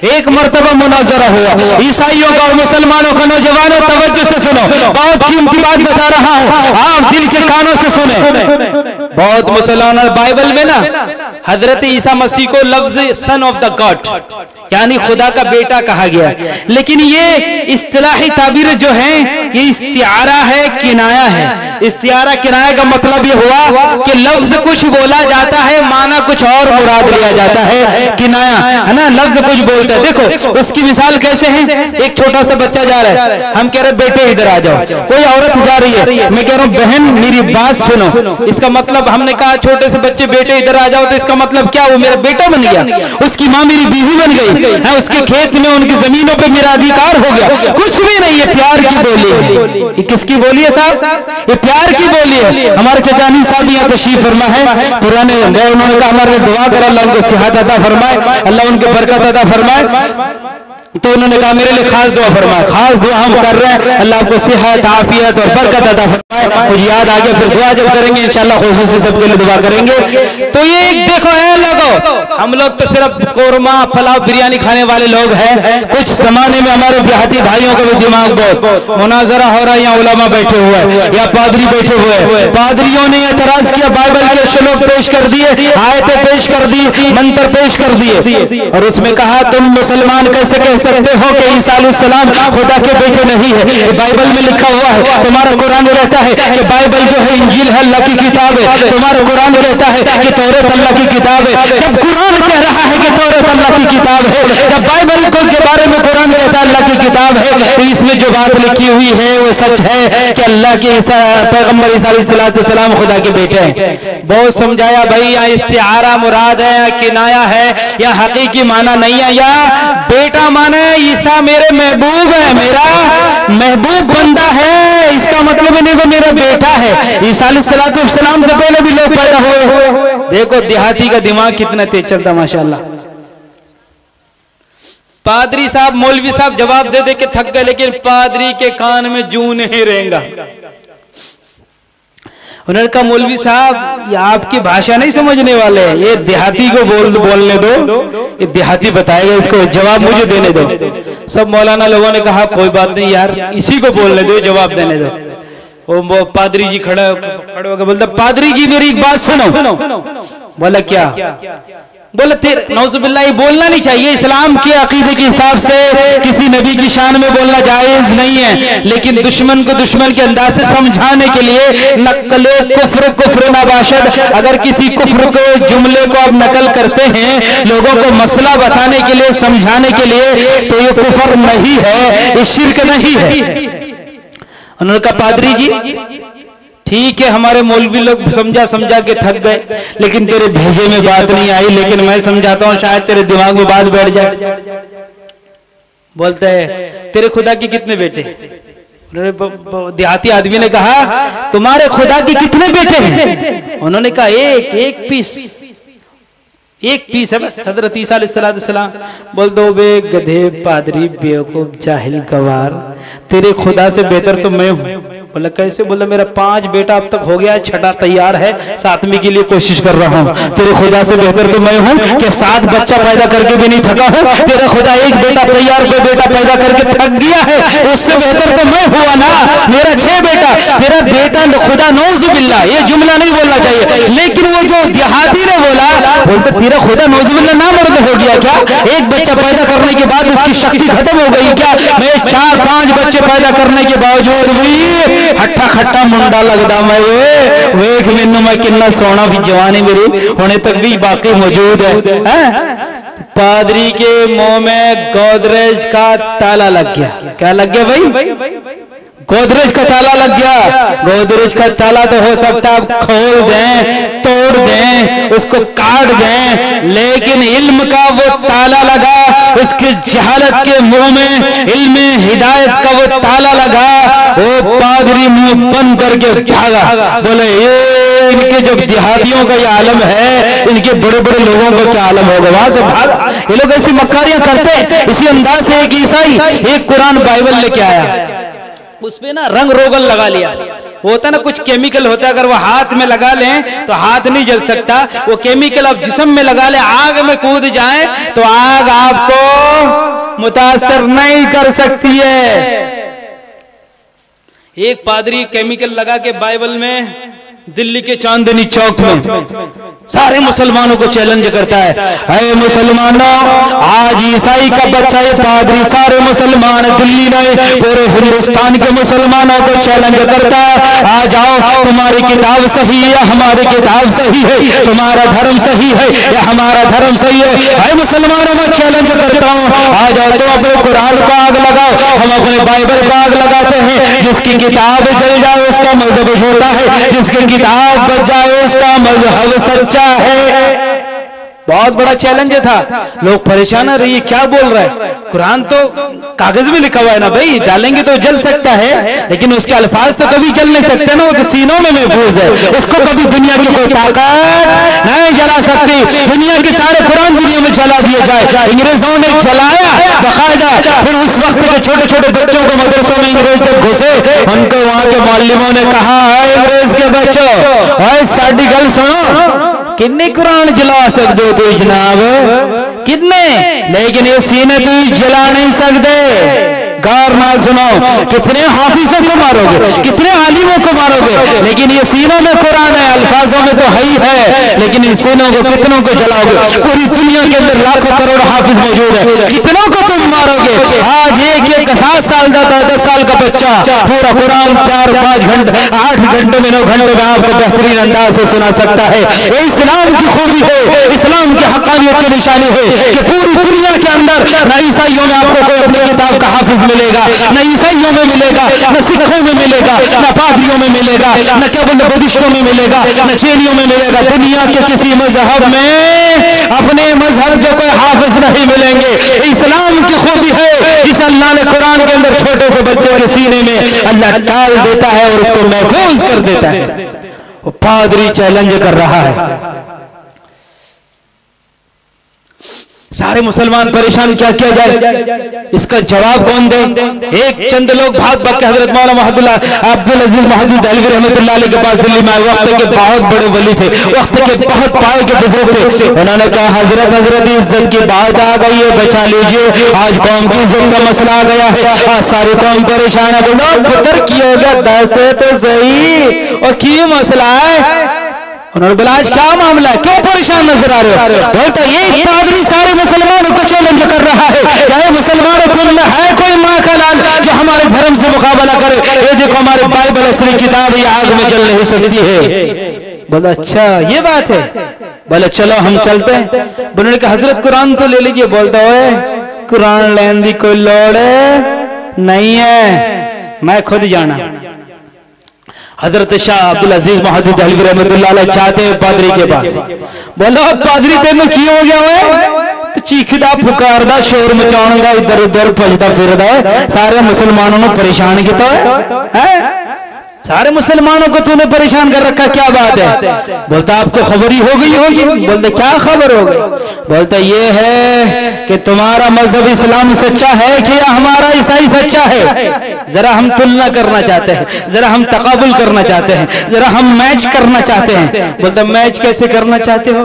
एक मर्तबा मुनाजरा हुआ, ईसाइयों का और मुसलमानों का। नौजवानों तवज्जो से सुनो, बहुत कीमती बात बता रहा हूं, आप दिल के कानों से सुने। बहुत मुसलमान बाइबल में ना हजरत ईसा मसीह को लफ्ज सन ऑफ द गॉड यानी खुदा का बेटा कहा गया, लेकिन ये इस्तिलाही ताबीर जो है ये इस्तिआरा है, किनाया है। इस्तिआरा किनाया का मतलब ये हुआ कि लफ्ज कुछ बोला जाता है, माना कुछ और मुराद लिया जाता है। किनाया है ना, लफ्ज कुछ बोलते हैं। देखो उसकी मिसाल कैसे है, एक छोटा सा बच्चा जा रहा है, हम कह रहे बेटे इधर आ जाओ, कोई औरत जा रही है, मैं कह रहा हूँ बहन मेरी बात सुनो, इसका मतलब हमने कहा छोटे से बच्चे बेटे इधर आ जाओ, तो इसका मतलब क्या, वो मेरा बेटा बन गया, उसकी माँ मेरी बीवी बन गई है, उसके खेत में उनकी जमीनों पे मेरा अधिकार हो गया। कुछ भी नहीं, ये प्यार की बोली है। ये किसकी बोली है साहब, ये प्यार की बोली है। हमारे चचानी साहब यहाँ तशरीफ फरमा है, पुराने उन्होंने कहा हमारे दुआ कर अल्लाह उनको सेहत अता फरमाए, अल्लाह उनके बरकत अता फरमाए। तो उन्होंने कहा मेरे लिए खास दुआ फरमाए, खास दुआ हम कर रहे हैं, अल्लाह आपको सेहत आफियत और बरकत अता फरमाए। मुझे याद आ गया, फिर दुआ जब करेंगे इंशाल्लाह खुसूसी सबके लिए दुआ करेंगे। तो ये एक देखो है लोगों, हम लोग तो सिर्फ कोरमा पुलाव बिरयानी खाने वाले लोग हैं। कुछ जमाने में हमारे देहाती भाइयों का भी दिमाग बहुत, मुनाजरा हो रहा है, यहाँ उलमा बैठे हुए हैं या पादरी बैठे हुए हैं, पादरियों ने एतराज किया, बाइबल के श्लोक पेश कर दिए, आयतें पेश कर दी, मंत्र पेश कर दिए, और उसमें कहा तुम मुसलमान कैसे कह सकते हो कि ईसा अलैहिस्सलाम खुदा के बेटे नहीं है, ये बाइबल में लिखा हुआ है। तुम्हारा कुरान कहता है कि बाइबल जो है इंजील है, अल्लाह की किताब है, तुम्हारा कुरान कहता है कि तौरात अल्लाह की किताब है। जब कुरान कह रहा है कि तौरात अल्लाह की किताब है, जब बाइबल के बारे में कुरान कहता है अल्लाह की किताब है, तो इसमें जो बात लिखी हुई है वो सच है कि अल्लाह के पैगम्बर ईसा अलैहिस्सलाम खुदा के बेटे हैं। बहुत समझाया भाई, या इस्तिआरा मुराद है, या किनाया है, या हकीकी माना नहीं है, या बेटा माना ईसा मेरे महबूब है, मेरा महबूब बंदा है, इसका मतलब नहीं वो मेरा बेटा है। ईसा अलैहिस्सलाम से पहले भी लोग पैदा हुए। देखो देहाती का दिमाग कितना तेज चलता माशाल्लाह। पादरी साहब मौलवी साहब जवाब दे दे के थक गए, लेकिन पादरी के कान में जू नहीं रहेगा। उन्होंने कहा मौलवी साहब ये आपकी भाषा नहीं समझने वाले हैं, ये देहाती को बोलने दो, ये देहाती बताएगा, इसको जवाब मुझे देने दो। सब मौलाना लोगों ने कहा कोई बात नहीं यार, इसी को बोलने दो, जवाब देने दो। वो पादरी जी खड़े होकर बोलता, पादरी जी मेरी एक बात सुनो। बोला क्या? बोला तेरे नौजुबिल्लाह ये बोलना नहीं चाहिए, इस्लाम के अकीदे के हिसाब से किसी नबी की शान में बोलना जायज नहीं है, लेकिन दुश्मन को दुश्मन के अंदाज से समझाने के लिए नकले कुफ्र नाबाशद, अगर किसी कुफ्र को जुमले को आप नकल करते हैं लोगों को मसला बताने के लिए, समझाने के लिए, तो ये कुफ्र नहीं है, ये शिर्क नहीं है। उन्होंने कहा पादरी जी ठीक है, हमारे मौलवी लोग समझा के थक गए, लेकिन तेरे भेजे में बात नहीं आई, लेकिन मैं समझाता हूँ शायद तेरे दिमाग में बात बैठ जाए। बोलते है तेरे खुदा के कितने बेटे? देहाती आदमी ने कहा तुम्हारे खुदा के कितने बेटे हैं? उन्होंने कहा एक पीस है बस। हजरत ईसा अलैहिस्सलाम बोल दो बे गधे पादरी बेवकूफ जाहिल गवार, तेरे खुदा से बेहतर तो मैं हूँ। बोला कैसे? बोला मेरा 5 बेटा अब तक हो गया, 6ठा तैयार है, 7वीं के लिए कोशिश कर रहा हूँ। तेरे खुदा से बेहतर तो मैं हूँ कि 7 बच्चा पैदा करके भी नहीं थका हूँ। तेरा खुदा 1 बेटा तैयार, कोई बेटा पैदा करके थक गया है, उससे बेहतर तो मैं हुआ ना। मेरा 6 बेटा, तेरा बेटा खुदा नौजुबिल्लाह, ये जुमला नहीं बोलना चाहिए, लेकिन वो जो देहाती ने बोला, बोलते तेरा खुदा नौजुबिल्लाह ना मर्द हो गया क्या? 1 बच्चा पैदा करने के बाद उसकी शक्ति खत्म हो गई क्या? मैं 4-5 बच्चे पैदा करने के बावजूद भी हट्ठा खट्टा मुंडा लगदा मैं, वेख मैनू मैं कितना सोना भी जवानी मेरी होने तक भी बाकी मौजूद है। पादरी के मुंह में गोदरेज का ताला लग गया। क्या लग गया भाई? गोदरेज का ताला लग गया। गोदरेज का ताला तो हो सकता है आप खोल दें, तोड़ दें, उसको काट दें, लेकिन इल्म का वो ताला लगा, उसके जहालत के मुंह में इल्म हिदायत का वो ताला लगा। वो पादरी मुंह बंद करके भागा। बोले ये इनके जब देहातियों का ये आलम है, इनके बड़े बड़े लोगों का क्या आलम होगा। वहां से भागा। ये लोग ऐसी मक्कारियां करते। इसी अंदाज से एक ईसाई एक कुरान बाइबल लेके आया, उसपे ना रंग रोगन लगा लिया। होता ना कुछ केमिकल होता है, अगर वो हाथ में लगा लें तो हाथ नहीं जल सकता, वो केमिकल आप जिस्म में लगा ले, आग में कूद जाए तो आग आपको मुतासर नहीं कर सकती है। एक पादरी केमिकल लगा के बाइबल में दिल्ली के चांदनी चौक में सारे मुसलमानों को चैलेंज करता है, अरे मुसलमानों, आज ईसाई का बच्चा ये पादरी सारे मुसलमान दिल्ली नहीं पूरे हिंदुस्तान के मुसलमानों को चैलेंज करता है, आ जाओ तुम्हारी किताब सही है या हमारी किताब सही है, तुम्हारा धर्म सही है या हमारा धर्म सही है। अरे मुसलमानों में चैलेंज करता हूँ, आ जाओ तो अपने कुरान को आग लगाओ, हम अपने बाइबल को आग लगाते हैं। जिसकी किताब जल जाए उसका मजहब झूठा है, जिसकी किताब बच जाए उसका मजहब सच्चा है। बहुत बड़ा चैलेंज था, लोग परेशान है, ये क्या बोल रहा है? कुरान तो कागज में लिखा हुआ है ना भाई, डालेंगे तो जल सकता है, लेकिन उसके अल्फाज तो कभी जल नहीं सकते ना, वो तो सीनों में महफूज है, उसको कभी दुनिया की कोई ताकत नहीं जला सकती। दुनिया के सारे कुरान दुनिया में जला दिए जाए, अंग्रेजों ने जलाया बाकायदा, फिर उस वक्त के छोटे छोटे बच्चों को मदरसों में अंग्रेज जब घुसे, उनको वहां के मौलवियों ने कहा, अंग्रेज के बच्चों साडी गल सुनो, कितने कुरान जला सकते हो तुम जनाब, कितने, लेकिन ये सीने तुम जला नहीं सकते। गौर नाल सुनो, कितने हाफिजों को मारोगे, कितने आलिमों को मारोगे, लेकिन ये सीनों में कुरान है, अल्फाजों में तो है ही है, लेकिन इन सीनों को कितनों को जलाओगे? पूरी दुनिया के अंदर लाखों करोड़ हाफिज मौजूद है, कितनों को तुम मारोगे? आज एक 7 साल का 10 साल का बच्चा पूरा कुरान 4-5 घंटे 8 घंटे में 9 घंटे में आपको बेहतरीन अंदाज से सुना सकता है। ये इस्लाम की खूबी है, इस्लाम की हक़ानियत की निशानी है कि पूरी दुनिया के अंदर न ईसाइयों में आपको कोई अपनी किताब का हाफिज मिलेगा, न ईसाइयों में मिलेगा, न सिखों में मिलेगा, न पादरियों में मिलेगा, न केवल बुद्धिस्टों में मिलेगा, न चीनियों में मिलेगा। दुनिया के किसी मजहब में अपने मजहब के कोई हाफिज नहीं मिलेंगे। इस्लाम की खूबी है, जिस अल्लाह ने कुरान के अंदर छोटे से बच्चे के सीने में अल्लाह डाल देता है और उसको महफूज कर देता है। वो पादरी चैलेंज कर रहा है, सारे मुसलमान परेशान, क्या किया जाए? इसका जवाब कौन दे? एक चंद लोग भाग भाग के हजरत मौलाना अब्दुल अजीज महदूद दहलवी रहमतुल्लाह अलैह के पास दिल्ली में आए। वक्त के बहुत बड़े वली थे, वक्त के बहुत पाए के बुजुर्ग थे। उन्होंने कहा, हजरत इज्जत की बात आ गई है, बचा लीजिए, आज कौम की इज्जत का मसला आ गया है, आज सारी कौम परेशान है। बोलो पुत्र की होगा 10 तो सही, और की मसला है? उन्होंने बोला, आज क्या मामला है, क्यों परेशान नजर आ रहे हो? बोलता ये पादरी सारे मुसलमानों को चैलेंज कर रहा है, क्या मुसलमानों तुम में है कोई माँ का लाल जो हमारे धर्म से मुकाबला करे? ये देखो हमारे बाइबल असली किताब ये आग में जल नहीं सकती है। बोला अच्छा ये बात है, बोले चलो हम चलते हैं। उन्होंने कहा हजरत कुरान तो ले लीजिए। बोलता है कुरान लेने की कोई लोड़ नहीं है, मैं खुद जाना। हजरत शाह अब्दुल अजीज महदूद दहलवी रहमतुल्लाह अलैह चाहते हैं पादरी के पास। बोलो पादरी तेन की हो गया है? तो चीखदा पुकारदा शोर मचाउंदा इधर उधर भजदा फिरदा सारे मुसलमानों को परेशान किया है। सारे मुसलमानों को तूने परेशान कर रखा, क्या बात है? बोलता आपको खबर ही हो गई होगी। बोलते क्या खबर हो गई? बोलता ये है कि तुम्हारा मजहब इस्लाम सच्चा है कि या हमारा ईसाई सच्चा है। जरा हम तुलना करना चाहते हैं, जरा हम तकाबुल करना चाहते हैं, जरा हम मैच करना चाहते हैं। बोलता मैच कैसे करना चाहते हो?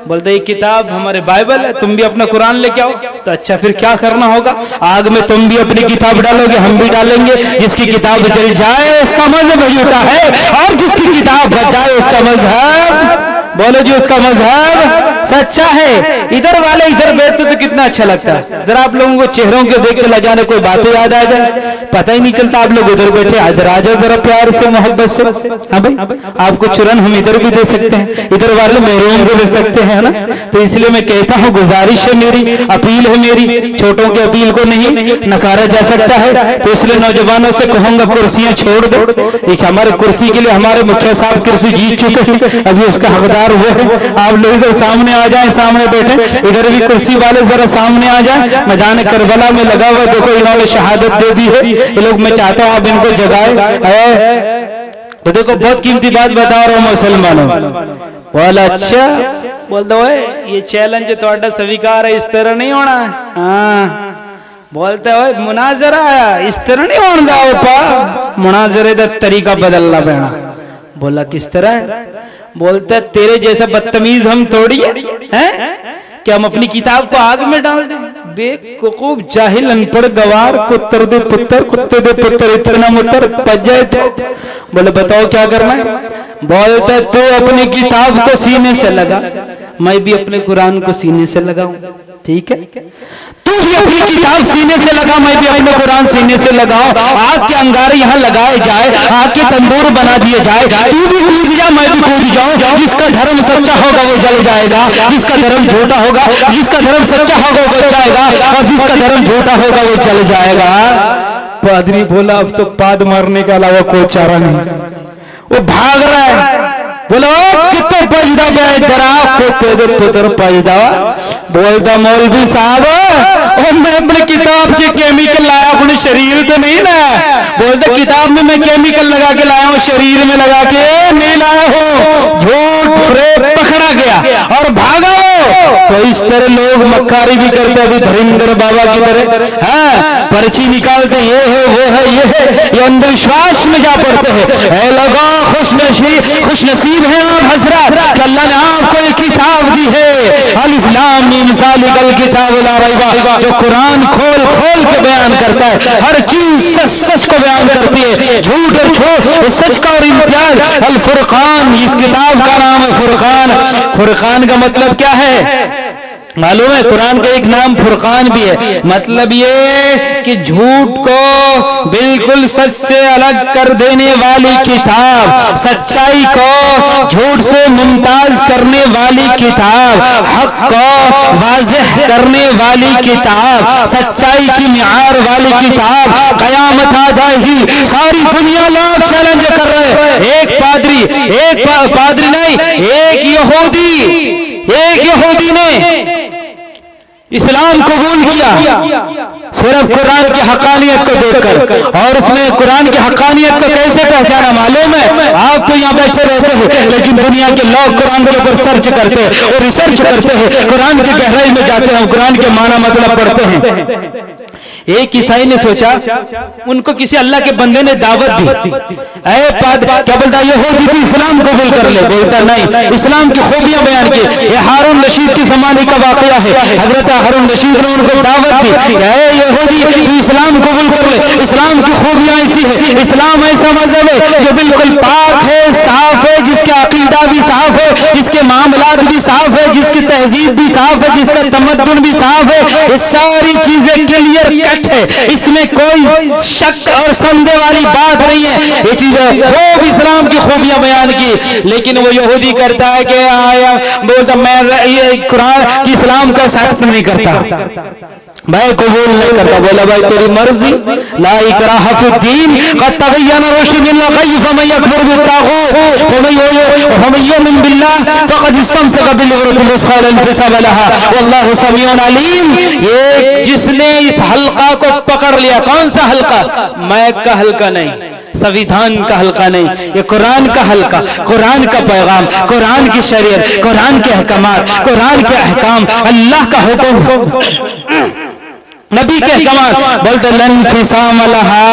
बोलते ये किताब हमारे बाइबल है, तुम भी अपना कुरान लेके आओ। तो अच्छा फिर क्या करना होगा? आग में तुम भी अपनी किताब डालोगे, हम भी डालेंगे। जिसकी किताब जल जाए उसका मजहब झूठा है, और जिसकी किताब बच जाए उसका मजहब, बोलो जी उसका मजहब सच्चा है। इधर वाले इधर बैठते तो कितना अच्छा लगता है। जरा आप लोगों को चेहरों के देख के जाने कोई बातें याद आ जाए, पता ही नहीं चलता आप लोग उधर बैठे। इधर आ जाओ जरा प्यार से मोहब्बत से। हाँ भाई आपको चुरन हम इधर भी दे सकते हैं, इधर वाले महरूम भी दे सकते हैं ना। तो इसलिए मैं कहता हूँ, गुजारिश है मेरी, अपील है मेरी, छोटों के अपील को नहीं नकारा जा सकता है। तो इसलिए नौजवानों से कहूंगा कुर्सियां छोड़ दो। एक हमारे कुर्सी के लिए हमारे मुखिया साहब कुर्सी जीत चुके हैं, अभी उसका हकदार हुए हैं। आप लोग इधर सामने आ जाए, सामने बैठे, इधर भी कुर्सी वाले जरा सामने आ जाए। मैदान करबला में लगा हुआ देखो, इन्होंने शहादत दे दी है। ये लोग मैं चाहता हूँ आप इनको जगाए। तो देखो बहुत कीमती बात बता रहा हूँ मुसलमानों। बोला अच्छा, बोल दो ये चैलेंज थोड़ा स्वीकार है, इस तरह नहीं होना। हाँ बोलते हो मुनाजरा आया, इस तरह नहीं होना, मुनाजरे का तरीका बदलना पैना। बोला किस तरह? बोलते तेरे जैसा बदतमीज हम थोड़ी है कि हम अपनी किताब को आग में डाल दें। बेवकूफ जाहिल अनपढ़ गवार कुत्तर दे पुत्र कुत्ते दे पुत्र इतना मुतर पज जाए तो बोले बताओ क्या करना है। बोलते तू अपनी किताब को सीने से लगा, मैं भी अपने कुरान को सीने से लगाऊं, ठीक है। तू भी अपनी किताब सीने से लगा, मैं भी अपने कुरान सीने से लगाऊं। आग के अंगारे यहाँ लगाए जाए, आग के तंदूर बना दिए जाए, तू भी कूद जा मैं भी कूद जाऊं। जिसका धर्म सच्चा होगा वो जल जाएगा, जिसका धर्म झूठा होगा, जिसका धर्म सच्चा होगा वो बचाएगा, और जिसका धर्म झूठा होगा वो चल जाएगा। पादरी बोला अब तो पाद मारने के अलावा कोई चारा नहीं। वो भाग रहा है, बोलो कितने पजदा बेदरा तेरे पुत्र पजदा। बोलता मौलवी साहब और मैं अपनी किताब से केमिकल लाया, अपने शरीर तो नहीं लाया। बोलते किताब में मैं केमिकल लगा के लाया हूँ, शरीर में लगा के नहीं लाया हूँ। झूठ फ्रेब पकड़ा गया और भागा। तो इस तरह लोग मक्कारी भी करते अभी धरिंदर बाबा की तरह, हाँ पर्ची निकालते ये है वो है ये है, ये अंधविश्वास में जा पड़ते हैं। ऐ लोगों खुश नसीब है आप हजरत कि अल्लाह ने आपको एक किताब दी है, अलिफ लाम मीम ज़ालिकल किताब ला रैब, जो कुरान खोल खोल के बयान करता है, हर चीज सच सच को बयान करती है, झूठ और झूठ सच का और इम्तियाज। अल फुरकान, इस किताब का नाम है फुरकान। फुरकान का मतलब क्या है मालूम है? कुरान का एक नाम फुरकान भी है। मतलब ये कि झूठ को बिल्कुल सच से अलग कर देने वाली किताब, सच्चाई को झूठ से मुमताज करने वाली किताब, हक को वाज़ेह करने वाली किताब, सच्चाई की मियार वाली किताब। कयामत आ जाएगी, सारी दुनिया लोग चैलेंज कर रहे हैं। एक पादरी नहीं, एक यहूदी ने इस्लाम कबूल किया सिर्फ कुरान की हकानियत को देखकर। और उसने कुरान की हकानियत को कैसे पहचाना मालूम है? आप तो यहाँ बैठे रहते हैं, लेकिन दुनिया के लोग कुरान के ऊपर सर्च करते हैं और रिसर्च करते हैं, कुरान की गहराई में जाते हैं, कुरान के माना मतलब पढ़ते हैं। एक ईसाई ने सोचा, उनको किसी अल्लाह के बंदे ने दावत दी, क्या बोलता यहूदी तू इस्लाम कबूल कर ले। बोलता नहीं, इस्लाम की खूबियां बयान की। ये हारून रशीद के जमाने का वाकया है। हजरत हारून रशीद ने उनको दावत दी, यहूदी तू इस्लाम कबूल कर ले, इस्लाम की खूबियां ऐसी है। इस्लाम ऐसा मजहब है जो बिल्कुल पाक है, साफ है, जिसका अकीदा भी साफ है, जिसके मामलात भी साफ है, जिसकी तहजीब भी साफ है, जिसका तमद्दुन भी साफ है। ये सारी चीजें क्लियर कट है, इसमें कोई शक और संदेह वाली बात नहीं है। ये चीजें खूब इस्लाम की खूबियां बयान की। लेकिन वो यहूदी करता है कि आया बोलता मैं कुरान की इस्लाम का साथ नहीं करता, मैं कबूल नहीं करता। बोला भाई तेरी मर्जी, ला इकराह फिद्दीन क़द तबय्यन रुश्द मिनल ग़य्य फमन यकफुर बित्ताग़ूत फमन युमिन बिल्लाह फ़क़द इस्तमसक बिल-उर्वतिल वुस्क़ा ला इंफ़िसाम लहा वल्लाहु समीउन अलीम। ये जिसने इस हल्का को पकड़ लिया, कौन सा हल्का? मैक का हल्का नहीं, संविधान का हल्का नहीं, ये कुरान का हल्का, कुरान का पैगाम, कुरान की शरीयत, कुरान के अहकामात, कुरान के अहकाम, अल्लाह का हुक्म, नबी के अहकाम। बोलते लन फिसाम लहा,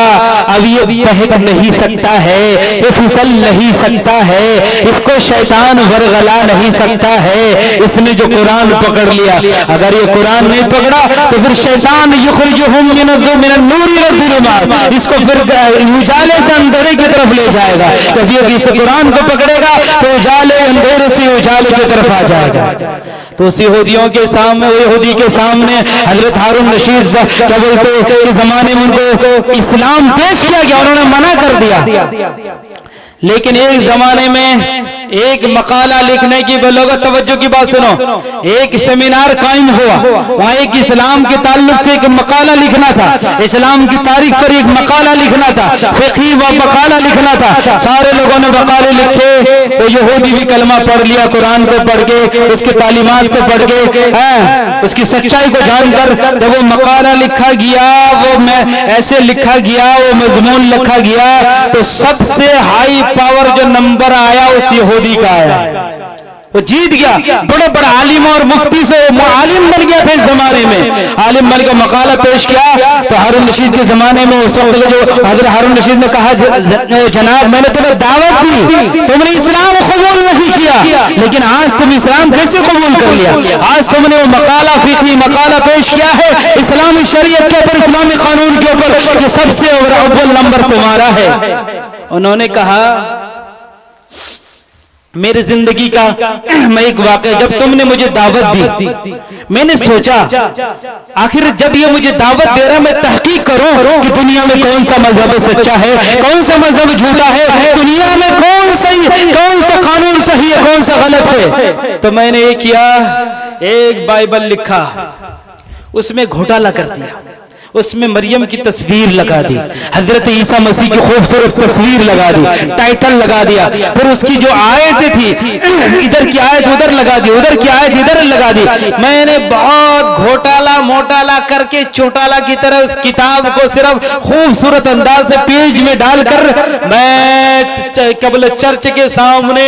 अब ये बहक नहीं सकता है, ये फिसल नहीं सकता है, इसको शैतान वरगला नहीं सकता है। इसने जो कुरान पकड़ लिया, अगर ये कुरान नहीं पकड़ा तो फिर शैतान युखरिजुहुम मिनन नूरि इला ज़ुलुमात, इसको फिर उजाले से अंधेरे की तरफ ले जाएगा। यदि इस कुरान को पकड़ेगा तो उजाले अंधेरे से उजाले की तरफ आ जाएगा। तो उस यहूदियों के सामने, वो यहूदी के सामने हजरत हारून रशीद क्या बोलते कि जमाने में उनको इस्लाम पेश किया गया, उन्होंने मना कर दिया। लेकिन एक जमाने में एक मकाला लिखने की, लोगों तवज्जो की बात सुनो, एक सेमिनार कायम हुआ, वहां एक इस्लाम के ताल्लुक से एक मकाला लिखना था, इस्लाम की तारीख पर एक मकाला लिखना था, फिक़ही व मकाला लिखना था। सारे लोगों ने मकाले लिखे। वो यहूदी भी कलमा पढ़ लिया, कुरान को पढ़ के, उसके तालीमात को पढ़ के, उसकी सच्चाई को जानकर जब वो मकाला लिखा गया, वो ऐसे लिखा गया, वो मजमून लिखा गया, तो सबसे हाई पावर जो नंबर आया उस यहूदी का आया। वो जीत गया, बड़ा बड़ा आलिम और मुफ्ती से आलिम बन गया था इस जमाने में। आलिम बन के मकाला पेश किया तो हारून रशीद के जमाने में उस वक्त जो हजरत हारून रशीद ने कहा, जनाब मैंने तुम्हें दावत दी, तुमने इस्लाम कबूल नहीं किया, लेकिन आज तुम इस्लाम कैसे कबूल कर लिया? आज तुमने वो मकाला फिक्री मकाला पेश किया है इस्लामी शरीयत के ऊपर, इस्लामी कानून के ऊपर, कि सबसे अव्वल नंबर तुम्हारा है। उन्होंने कहा मेरी जिंदगी का मैं एक वाक़या, जब तुमने मुझे दावत दी मैंने सोचा आखिर जब ये मुझे दावत दे रहा मैं तहकीक करूं कि दुनिया में कौन सा मजहब सच्चा है, कौन सा मजहब झूठा है, दुनिया में कौन सा कानून सही है, कौन सा गलत है। तो मैंने ये किया, एक बाइबल लिखा, उसमें घोटाला कर दिया, उसमें मरियम की तस्वीर लगा दी, हजरत ईसा मसीह की खूबसूरत तस्वीर लगा दी, टाइटल लगा दिया, फिर उसकी जो आयतें थी इधर की आयत उधर लगा दी, उधर की आयत इधर लगा दी। मैंने बहुत घोटाला मोटाला करके चौटाला की तरह उस किताब को सिर्फ खूबसूरत अंदाज से पेज में डालकर मैं कबल चर्च के सामने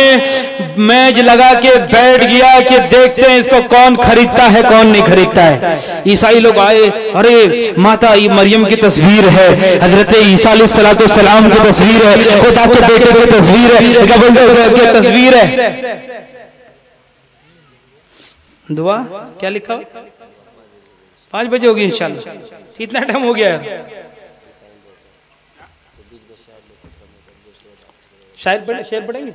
मेज लगा के बैठ गया कि देखते हैं इसको कौन खरीदता है कौन नहीं खरीदता है। ईसाई लोग आए, अरे माता ये मरियम की तस्वीर है, हजरत ईसा अलैहिस्सलाम की तस्वीर है, खुदा के बेटे की तस्वीर है, क्या बोलते हैं तस्वीर है। दुआ क्या लिखा? 5 बजे होगी इंशाल्लाह। इतना टाइम हो गया है, शायद शेर पढ़ेंगे,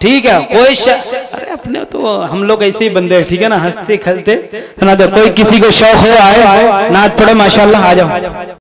ठीक है कोई अरे अपने तो हम लोग ऐसे ही बंदे ठीक है ना, हंसते खेलते ना, तो कोई किसी को शौक हो आए नात पढ़े माशाल्लाह, आ जाओ।